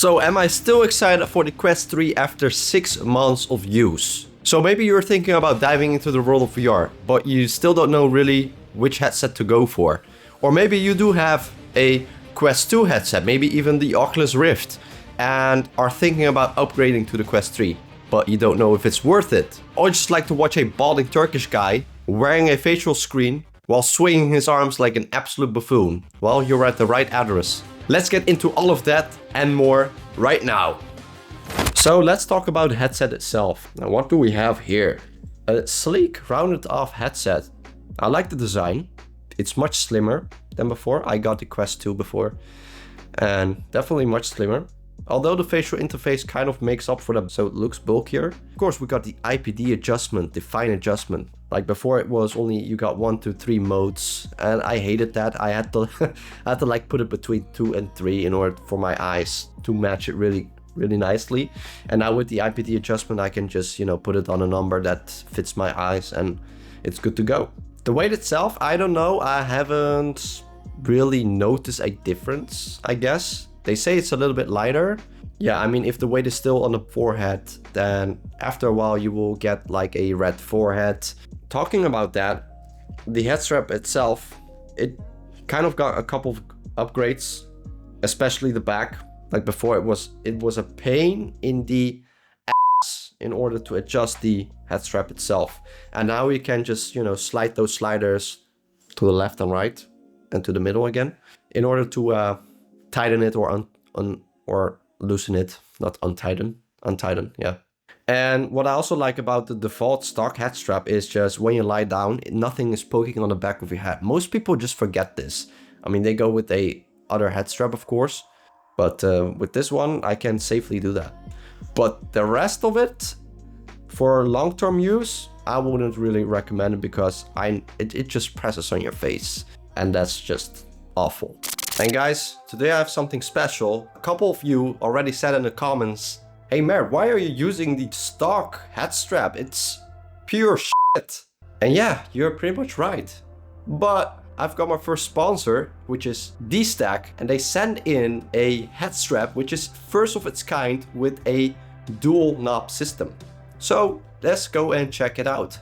So am I still excited for the Quest 3 after 6 months of use? So maybe you're thinking about diving into the world of VR, but you still don't know really which headset to go for. Or maybe you do have a Quest 2 headset, maybe even the Oculus Rift, and are thinking about upgrading to the Quest 3, but you don't know if it's worth it. Or just like to watch a balding Turkish guy wearing a facial screen while swinging his arms like an absolute buffoon. Well, you're at the right address. Let's get into all of that and more right now. So let's talk about the headset itself. Now what do we have here? A sleek, rounded off headset. I like the design. It's much slimmer than before. I got the Quest 2 before and definitely much slimmer. Although the facial interface kind of makes up for that, so it looks bulkier. Of course, we got the IPD adjustment, the fine adjustment. Like before, it was only you got 1 to 3 modes, and I hated that. I had to, like put it between 2 and 3 in order for my eyes to match it really nicely. And now with the IPD adjustment, I can just put it on a number that fits my eyes, and it's good to go. The weight itself, I don't know. I haven't really noticed a difference, I guess. They say it's a little bit lighter. Yeah, I mean, if the weight is still on the forehead, then after a while you will get like a red forehead. Talking about that, the head strap itself, it kind of got a couple of upgrades, especially the back. Like before it was a pain in the ass in order to adjust the head strap itself. And now you can just, slide those sliders to the left and right and to the middle again in order to tighten it or or loosen it, not untighten, yeah. And what I also like about the default stock head strap is just when you lie down, nothing is poking on the back of your head. Most people just forget this. I mean, they go with a other head strap, of course, but with this one, I can safely do that. But the rest of it, for long-term use, I wouldn't really recommend it because it just presses on your face, and that's just awful. And guys, today I have something special. A couple of you already said in the comments, "Hey Mer, why are you using the stock head strap? It's pure shit." And yeah, you're pretty much right. But I've got my first sponsor, which is DESTEK, and they send in a head strap which is first of its kind with a dual knob system. So let's go and check it out.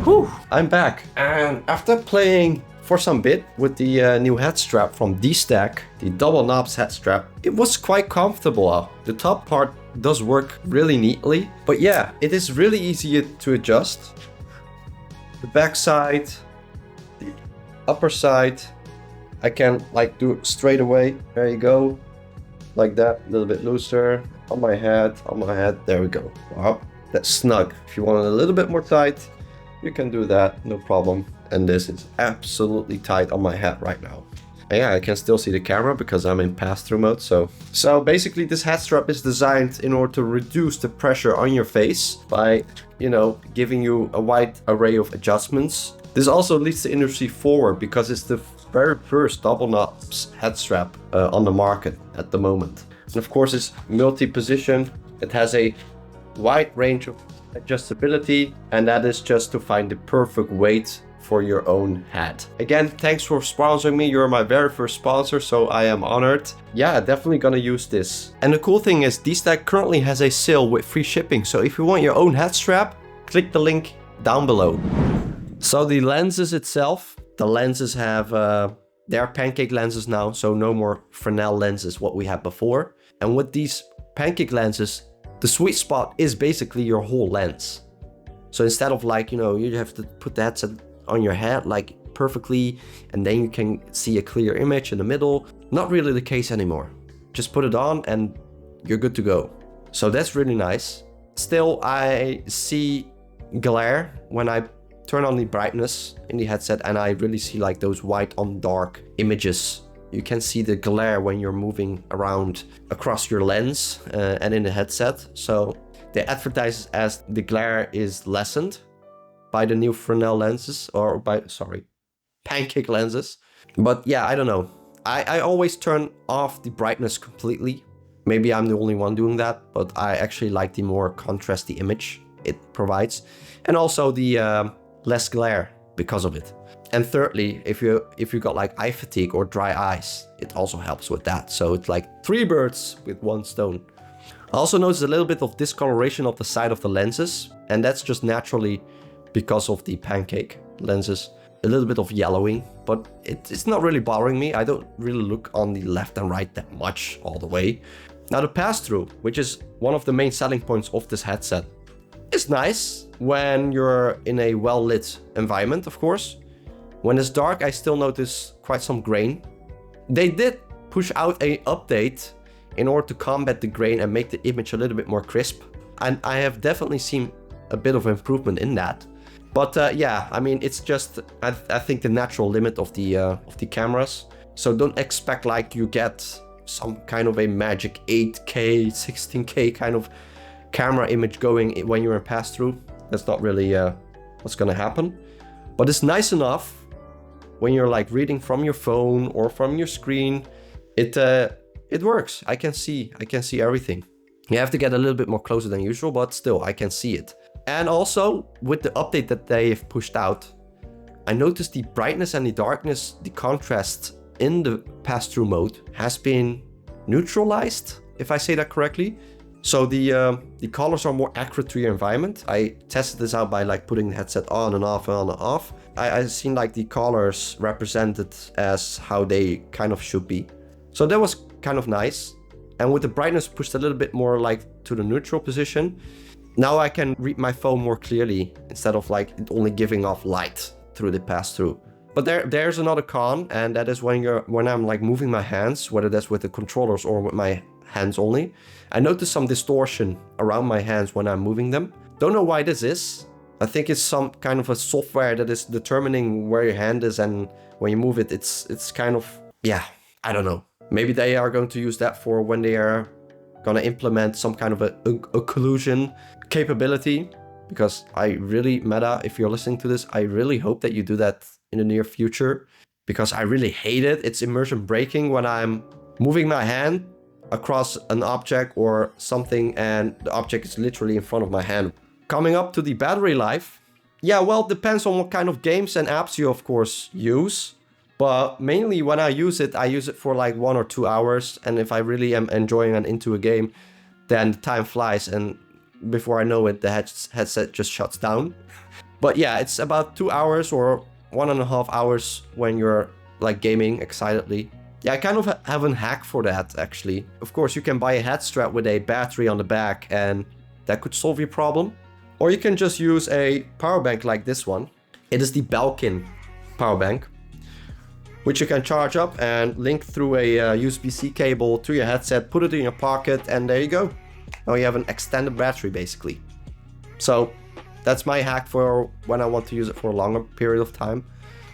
Whew, I'm back, and after playing for some bit with the new head strap from DESTEK, the double knobs head strap, it was quite comfortable. The top part does work really neatly, but yeah, it is really easy to adjust. The back side, the upper side, I can like do it straight away. There you go, like that, a little bit looser on my head, there we go. Wow, that's snug. If you want it a little bit more tight, you can do that, no problem. And this is absolutely tight on my head right now. And yeah, I can still see the camera because I'm in pass-through mode. So basically this head strap is designed in order to reduce the pressure on your face by, giving you a wide array of adjustments. This also leads the industry forward because it's the very first double knobs head strap on the market at the moment. And of course it's multi-position. It has a wide range of adjustability, and that is just to find the perfect weight for your own head. Again, thanks for sponsoring me. You're my very first sponsor, so I am honored. Yeah, definitely gonna use this. And the cool thing is DESTEK currently has a sale with free shipping. So if you want your own head strap, click the link down below. So the lenses itself, the lenses have, they're pancake lenses now. So no more Fresnel lenses, what we had before. And with these pancake lenses, the sweet spot is basically your whole lens. So instead of like, you know, you have to put the headset on your head like perfectly and then you can see a clear image in the middle. Not really the case anymore. Just put it on and you're good to go. So that's really nice. Still, I see glare when I turn on the brightness in the headset and I really see like those white on dark images. You can see the glare when you're moving around across your lens and in the headset. So they advertise as the glare is lessened by the new Fresnel lenses or pancake lenses. But yeah, I don't know. I always turn off the brightness completely. Maybe I'm the only one doing that, but I actually like the more contrasty image it provides. And also the less glare because of it. And thirdly, if you got like eye fatigue or dry eyes, it also helps with that. So it's like 3 birds with 1 stone. I also noticed a little bit of discoloration of the side of the lenses, and that's just naturally because of the pancake lenses. A little bit of yellowing, but it's not really bothering me. I don't really look on the left and right that much all the way. Now the pass-through, which is one of the main selling points of this headset, is nice when you're in a well-lit environment, of course. When it's dark, I still notice quite some grain. They did push out an update in order to combat the grain and make the image a little bit more crisp. And I have definitely seen a bit of improvement in that. But yeah, I mean, it's just, I think the natural limit of the cameras. So don't expect like you get some kind of a magic 8K, 16K kind of camera image going when you're in pass-through. That's not really what's gonna happen. But it's nice enough when you're like reading from your phone or from your screen. It works. I can see everything. You have to get a little bit more closer than usual, but still I can see it. And also with the update that they've pushed out, I noticed the brightness and the darkness, the contrast in the pass-through mode has been neutralized, if I say that correctly. So the colors are more accurate to your environment. I tested this out by like putting the headset on and off and on and off. I seen like the colors represented as how they kind of should be. So that was kind of nice. And with the brightness pushed a little bit more like to the neutral position, now I can read my phone more clearly instead of like it only giving off light through the pass-through. But there's another con, and that is when I'm like moving my hands, whether that's with the controllers or with my hands only, I notice some distortion around my hands when I'm moving them. Don't know why this is. I think it's some kind of a software that is determining where your hand is, and when you move it, it's kind of, yeah, I don't know. Maybe they are going to use that for when they are gonna implement some kind of a occlusion capability, because I really, Meta, if you're listening to this, I really hope that you do that in the near future, because I really hate it. It's immersion breaking when I'm moving my hand across an object or something and the object is literally in front of my hand. Coming up to the battery life, yeah, well, it depends on what kind of games and apps you of course use. But mainly when I use it for like 1 or 2 hours. And if I really am enjoying and into a game, then the time flies. And before I know it, the headset just shuts down. But yeah, it's about 2 hours or 1.5 hours when you're like gaming excitedly. Yeah, I kind of have a hack for that actually. Of course, you can buy a head strap with a battery on the back and that could solve your problem. Or you can just use a power bank like this one. It is the Belkin power bank, which you can charge up and link through a USB-C cable to your headset, put it in your pocket, and there you go. Now you have an extended battery basically. So that's my hack for when I want to use it for a longer period of time.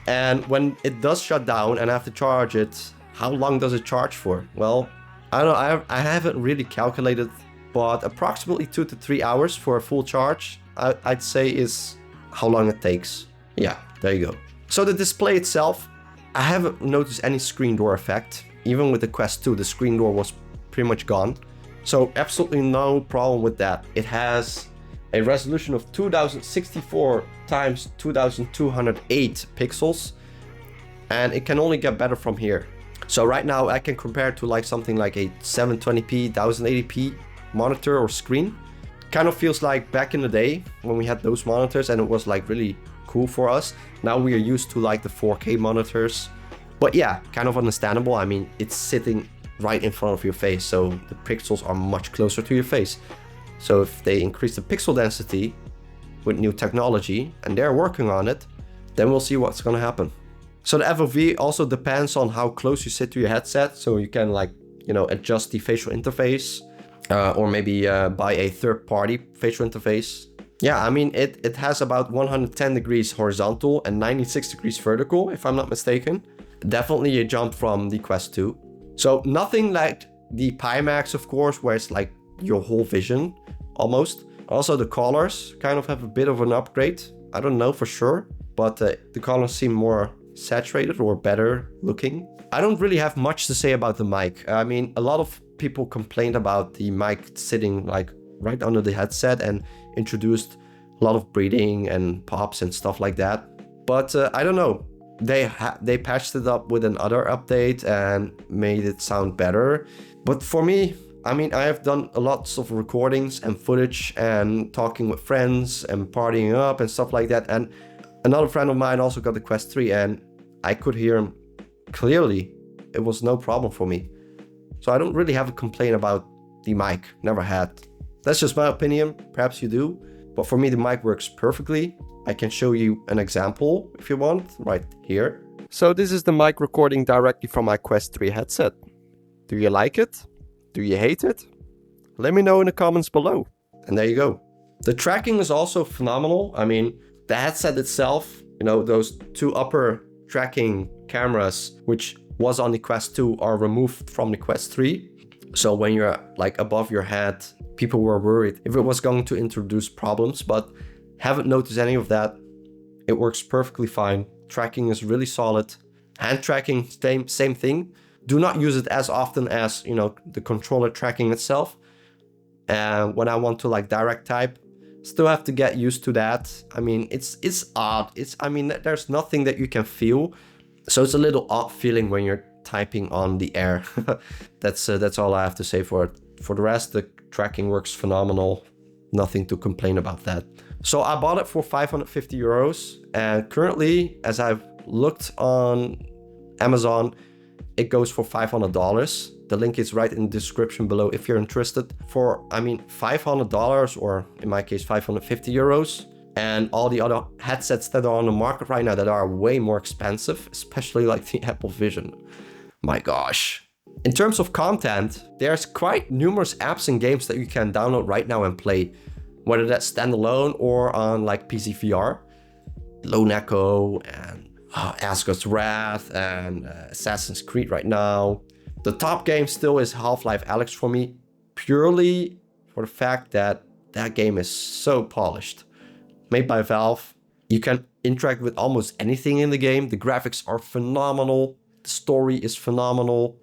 And when it does shut down and I have to charge it, how long does it charge for? Well, I don't know, I haven't really calculated, but approximately 2 to 3 hours for a full charge, I'd say is how long it takes. Yeah, there you go. So the display itself, I haven't noticed any screen door effect. Even with the Quest 2, the screen door was pretty much gone. So absolutely no problem with that. It has a resolution of 2064 times 2208 pixels, and it can only get better from here. So right now I can compare to like something like a 720p 1080p monitor or screen. Kind of feels like back in the day when we had those monitors and it was like really cool for us. Now we are used to like the 4K monitors. But yeah, kind of understandable. I mean, it's sitting right in front of your face, so the pixels are much closer to your face. So if they increase the pixel density with new technology, and they're working on it, then we'll see what's gonna happen. So the FOV also depends on how close you sit to your headset. So you can like, you know, adjust the facial interface or maybe buy a third-party facial interface. Yeah, I mean, it has about 110 degrees horizontal and 96 degrees vertical, if I'm not mistaken. Definitely a jump from the Quest 2. So nothing like the Pimax, of course, where it's like your whole vision almost. Also the colors kind of have a bit of an upgrade. I don't know for sure, but the colors seem more saturated or better looking. I don't really have much to say about the mic. I mean, a lot of people complained about the mic sitting like right under the headset and introduced a lot of breathing and pops and stuff like that. But I don't know. They patched it up with another update and made it sound better. But for me, I mean, I have done lots of recordings and footage and talking with friends and partying up and stuff like that. And another friend of mine also got the Quest 3 and I could hear him clearly. It was no problem for me. So I don't really have a complaint about the mic. Never had. That's just my opinion. Perhaps you do. But for me, the mic works perfectly. I can show you an example if you want, right here. So this is the mic recording directly from my Quest 3 headset. Do you like it? Do you hate it? Let me know in the comments below. And there you go. The tracking is also phenomenal. I mean, the headset itself, you know, those two upper tracking cameras, which was on the Quest 2, are removed from the Quest 3. So when you're like above your head, people were worried if it was going to introduce problems, but haven't noticed any of that. It works perfectly fine. Tracking is really solid. Hand tracking, same thing. Do not use it as often as, you know, the controller tracking itself. And when I want to like direct type, still have to get used to that. I mean, it's odd. I mean, there's nothing that you can feel. So it's a little odd feeling when you're typing on the air. That's all I have to say for it. For the rest, the tracking works phenomenal. Nothing to complain about that. So I bought it for 550 euros. And currently, as I've looked on Amazon, it goes for $500. The link is right in the description below if you're interested. For, I mean, $500, or in my case, 550 euros. And all the other headsets that are on the market right now that are way more expensive, especially like the Apple Vision. My gosh. In terms of content, there's quite numerous apps and games that you can download right now and play, whether that's standalone or on like PC VR. Lone Echo and Asgard's Wrath and Assassin's Creed right now. The top game still is Half-Life Alyx for me, purely for the fact that that game is so polished. Made by Valve. You can interact with almost anything in the game. The graphics are phenomenal. The story is phenomenal.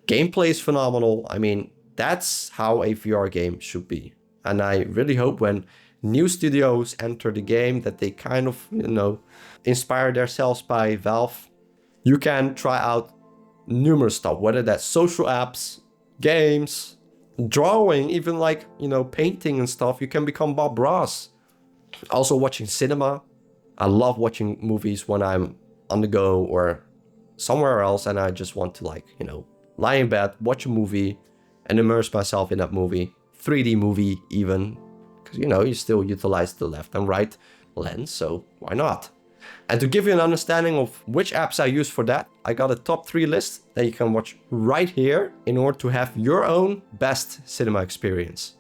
Gameplay is phenomenal. I mean, that's how a VR game should be. And I really hope when new studios enter the game that they kind of, you know, inspire themselves by Valve. You can try out numerous stuff, whether that's social apps, games, drawing, even like, you know, painting and stuff. You can become Bob Ross. Also watching cinema. I love watching movies when I'm on the go or somewhere else and I just want to, like, you know, lie in bed, watch a movie and immerse myself in that movie. 3D movie even. Because, you know, you still utilize the left and right lens, so why not? And to give you an understanding of which apps I use for that, I got a top 3 list that you can watch right here in order to have your own best cinema experience.